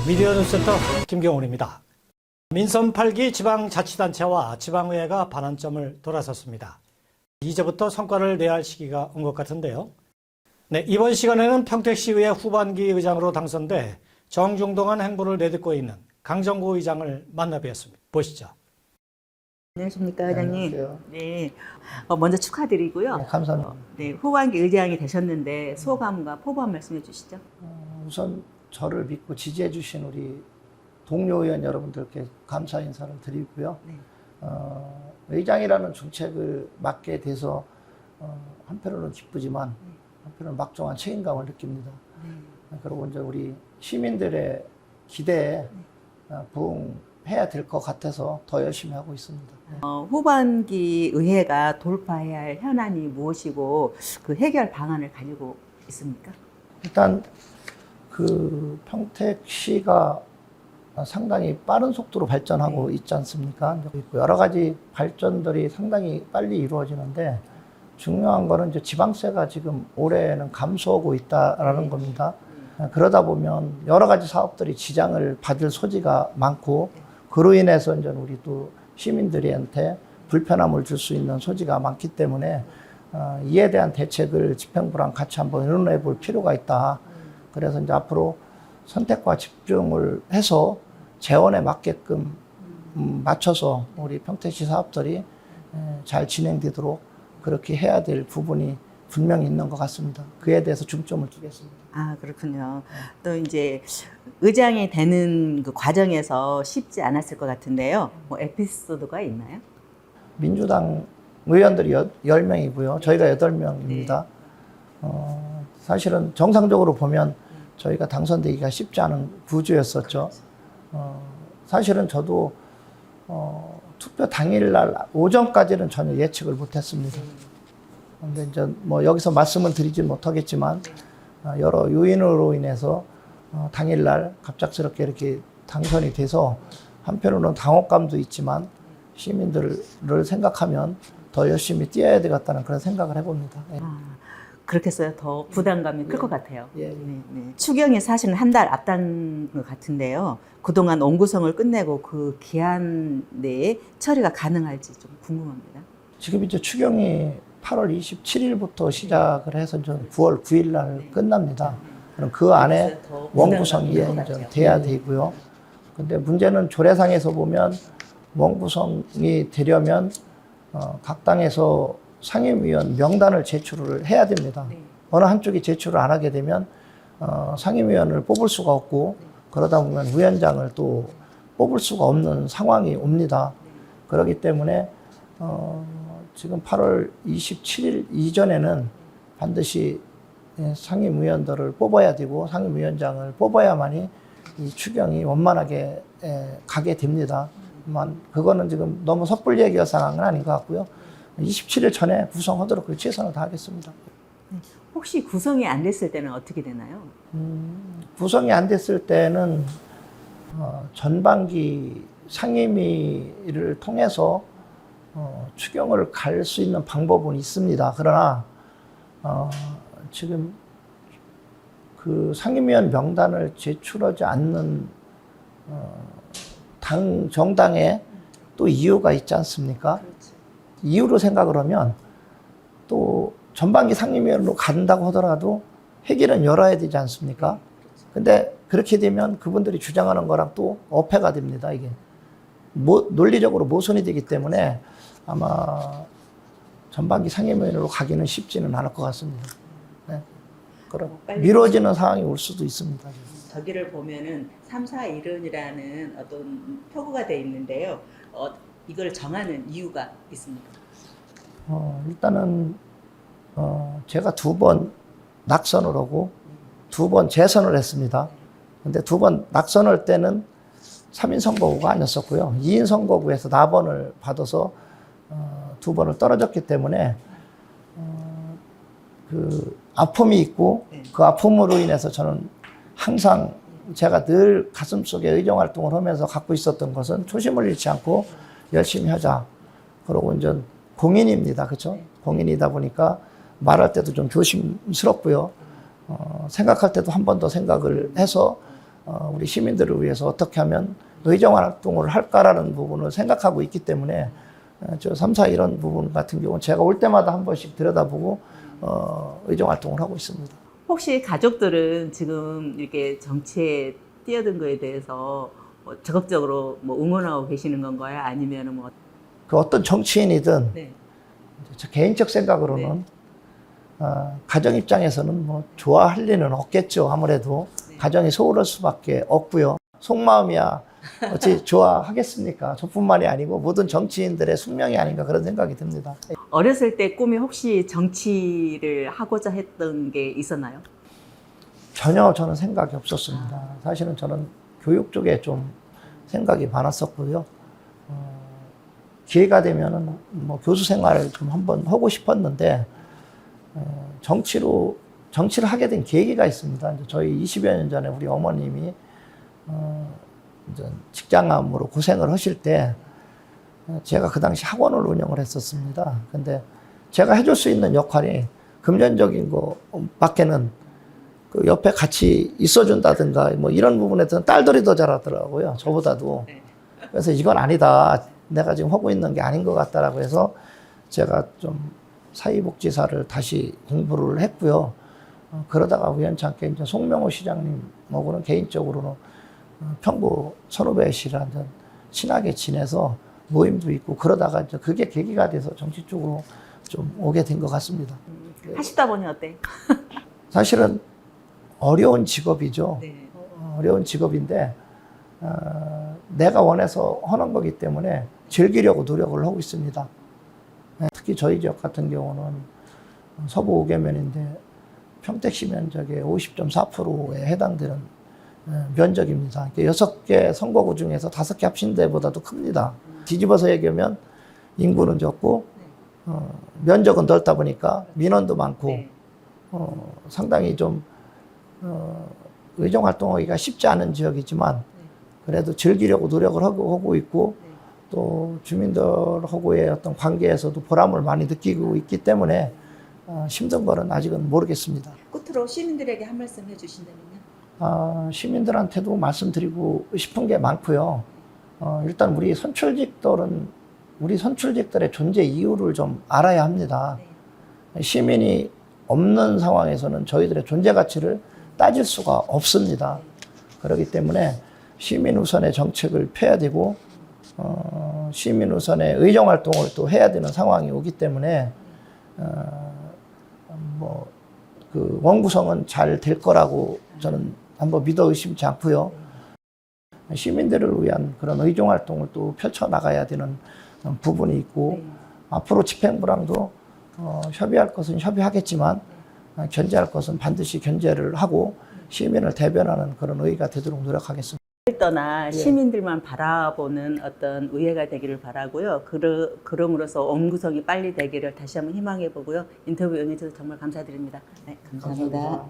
미디어 뉴스센터 김경훈입니다. 민선 8기 지방자치단체와 지방의회가 반환점을 돌아섰습니다. 이제부터 성과를 내야 할 시기가 온 것 같은데요. 네, 이번 시간에는 평택시의회 후반기 의장으로 당선돼 정중동한 행보를 내딛고 있는 강정구 의장을 만나뵙습니다. 보시죠. 안녕하십니까, 회장님. 안녕하세요. 네, 먼저 축하드리고요. 네, 감사합니다. 네, 후반기 의장이 되셨는데 소감과 포부 한 말씀해 주시죠. 우선 저를 믿고 지지해 주신 우리 동료 의원 여러분들께 감사 인사를 드리고요. 네. 의장이라는 중책을 맡게 돼서 한편으로는 기쁘지만 한편으로는 막중한 책임감을 느낍니다. 그리고 이제 우리 시민들의 기대에 부응해야 될 것 같아서 더 열심히 하고 있습니다. 후반기 의회가 돌파해야 할 현안이 무엇이고 그 해결 방안을 가지고 있습니까? 일단 그 평택시가 상당히 빠른 속도로 발전하고 있지 않습니까? 여러 가지 발전들이 상당히 빨리 이루어지는데 중요한 거는 이제 지방세가 지금 올해는 감소하고 있다라는 겁니다. 그러다 보면 여러 가지 사업들이 지장을 받을 소지가 많고 그로 인해서 이제 우리 또 시민들한테 불편함을 줄 수 있는 소지가 많기 때문에 이에 대한 대책을 집행부랑 같이 한번 의논해 볼 필요가 있다. 그래서 이제 앞으로 선택과 집중을 해서 재원에 맞게끔 맞춰서 우리 평택시 사업들이 잘 진행되도록 그렇게 해야 될 부분이 분명히 있는 것 같습니다. 그에 대해서 중점을 두겠습니다. 아, 그렇군요. 또 이제 의장이 되는 그 과정에서 쉽지 않았을 것 같은데요. 뭐 에피소드가 있나요? 민주당 의원들이 10명이고요. 저희가 8명입니다. 사실은 정상적으로 보면 저희가 당선되기가 쉽지 않은 구조였었죠. 사실은 저도 투표 당일날 오전까지는 전혀 예측을 못했습니다. 근데 이제 뭐 여기서 말씀을 드리진 못하겠지만 여러 요인으로 인해서 당일날 갑작스럽게 이렇게 당선이 돼서 한편으로는 당혹감도 있지만 시민들을 생각하면 더 열심히 뛰어야 되겠다는 그런 생각을 해봅니다. 예. 그렇겠어요. 더 부담감이 클 것 같아요. 예. 네. 추경이 사실은 한 달 앞단 것 같은데요. 그동안 원구성을 끝내고 그 기한 내에 처리가 가능할지 좀 궁금합니다. 지금 이제 추경이 8월 27일부터 시작을 해서 9월 9일 날 끝납니다. 그럼 그 안에 원구성이 이제 돼야 되고요. 근데 문제는 조례상에서 보면 원구성이 되려면 각 당에서 상임위원 명단을 제출을 해야 됩니다. 어느 한쪽이 제출을 안 하게 되면 상임위원을 뽑을 수가 없고 그러다 보면 위원장을 또 뽑을 수가 없는 상황이 옵니다. 그렇기 때문에 지금 8월 27일 이전에는 반드시 상임위원들을 뽑아야 되고 상임위원장을 뽑아야만이 이 추경이 원만하게 가게 됩니다. 그거는 지금 너무 섣불리 얘기할 상황은 아닌 것 같고요. 27일 전에 구성하도록 최선을 다하겠습니다. 혹시 구성이 안 됐을 때는 어떻게 되나요? 구성이 안 됐을 때는 전반기 상임위를 통해서 추경을 갈 수 있는 방법은 있습니다. 그러나 지금 그 상임위원 명단을 제출하지 않는 정당에 또 이유가 있지 않습니까? 그렇죠. 이유로 생각을 하면 또 전반기 상임위원으로 간다고 하더라도 회기는 열어야 되지 않습니까? 근데 그렇게 되면 그분들이 주장하는 거랑 또 어폐가 됩니다, 이게. 논리적으로 모순이 되기 때문에 아마 전반기 상임위원으로 가기는 쉽지는 않을 것 같습니다. 네. 그럼 미뤄지는 상황이 올 수도 있습니다. 저기를 보면은 3, 4, 1원이라는 어떤 표구가 돼 있는데요. 이걸 정하는 이유가 있습니까? 일단은 제가 2번 낙선을 하고 2번 재선을 했습니다. 근데 2번 낙선할 때는 3인 선거구가 아니었었고요. 2인 선거구에서 낙원을 받아서 2번을 떨어졌기 때문에 그 아픔이 있고 그 아픔으로 인해서 저는 항상 제가 늘 가슴속에 의정 활동을 하면서 갖고 있었던 것은 초심을 잃지 않고 열심히 하자. 그러고 이제 공인입니다. 그렇죠? 공인이다 보니까 말할 때도 좀 조심스럽고요. 생각할 때도 한 번 더 생각을 해서 우리 시민들을 위해서 어떻게 하면 의정 활동을 할까라는 부분을 생각하고 있기 때문에 저 3, 4 이런 부분 같은 경우는 제가 올 때마다 한 번씩 들여다보고 의정 활동을 하고 있습니다. 혹시 가족들은 지금 이렇게 정치에 뛰어든 거에 대해서 뭐 적극적으로 뭐 응원하고 계시는 건가요? 아니면 뭐 그 어떤 정치인이든 네. 저 개인적 생각으로는 가정 입장에서는 뭐 좋아할 리는 없겠죠. 아무래도 가정이 소홀할 수밖에 없고요. 속마음이야 어찌 좋아하겠습니까? 저뿐만이 아니고 모든 정치인들의 숙명이 아닌가 그런 생각이 듭니다. 어렸을 때 꿈이 혹시 정치를 하고자 했던 게 있었나요? 전혀 저는 생각이 없었습니다. 사실은 저는 교육 쪽에 좀 생각이 많았었고요. 기회가 되면은 뭐 교수 생활을 좀 한번 하고 싶었는데 정치를 하게 된 계기가 있습니다. 이제 저희 20여 년 전에 우리 어머님이 이제 직장암으로 고생을 하실 때 제가 그 당시 학원을 운영을 했었습니다. 근데 제가 해줄 수 있는 역할이 금전적인 거 밖에는 그 옆에 같이 있어준다든가 뭐 이런 부분에 대해서는 딸들이 더 잘하더라고요. 저보다도. 그래서 이건 아니다. 내가 지금 하고 있는 게 아닌 것 같다라고 해서 제가 좀 사회복지사를 다시 공부를 했고요. 그러다가 우연찮게 이제 송명호 시장님하고는 개인적으로는 평구 선후배시라는 친하게 지내서 모임도 있고 그러다가 이제 그게 계기가 돼서 정치 쪽으로 좀 오게 된 것 같습니다. 하시다 보니 어때? 사실은 어려운 직업이죠. 네. 어려운 직업인데 내가 원해서 하는 거기 때문에 즐기려고 노력을 하고 있습니다. 특히 저희 지역 같은 경우는 서부 5개면인데 평택시 면적의 50.4%에 해당되는 면적입니다. 6개 선거구 중에서 5개 합친 데보다도 큽니다. 뒤집어서 얘기하면 인구는 적고 면적은 넓다 보니까 민원도 많고 네. 상당히 좀 의정 활동하기가 쉽지 않은 지역이지만 그래도 즐기려고 노력을 하고 있고 또 주민들하고의 어떤 관계에서도 보람을 많이 느끼고 있기 때문에 힘든 거는 아직은 모르겠습니다. 끝으로 시민들에게 한 말씀 해주신다면요? 시민들한테도 말씀드리고 싶은 게 많고요. 일단 우리 선출직들의 존재 이유를 좀 알아야 합니다. 시민이 없는 상황에서는 저희들의 존재 가치를 따질 수가 없습니다. 그렇기 때문에 시민 우선의 정책을 펴야 되고 시민 우선의 의정 활동을 또 해야 되는 상황이 오기 때문에 그 원구성은 잘 될 거라고 저는 한번 믿어 의심치 않고요. 시민들을 위한 그런 의정 활동을 또 펼쳐 나가야 되는 부분이 있고 앞으로 집행부랑도 협의할 것은 협의하겠지만 견제할 것은 반드시 견제를 하고 시민을 대변하는 그런 의회가 되도록 노력하겠습니다. 떠나 시민들만 바라보는 어떤 의회가 되기를 바라고요. 그럼으로써 원구성이 빨리 되기를 다시 한번 희망해 보고요. 인터뷰 응해주셔서 정말 감사드립니다. 네, 감사합니다.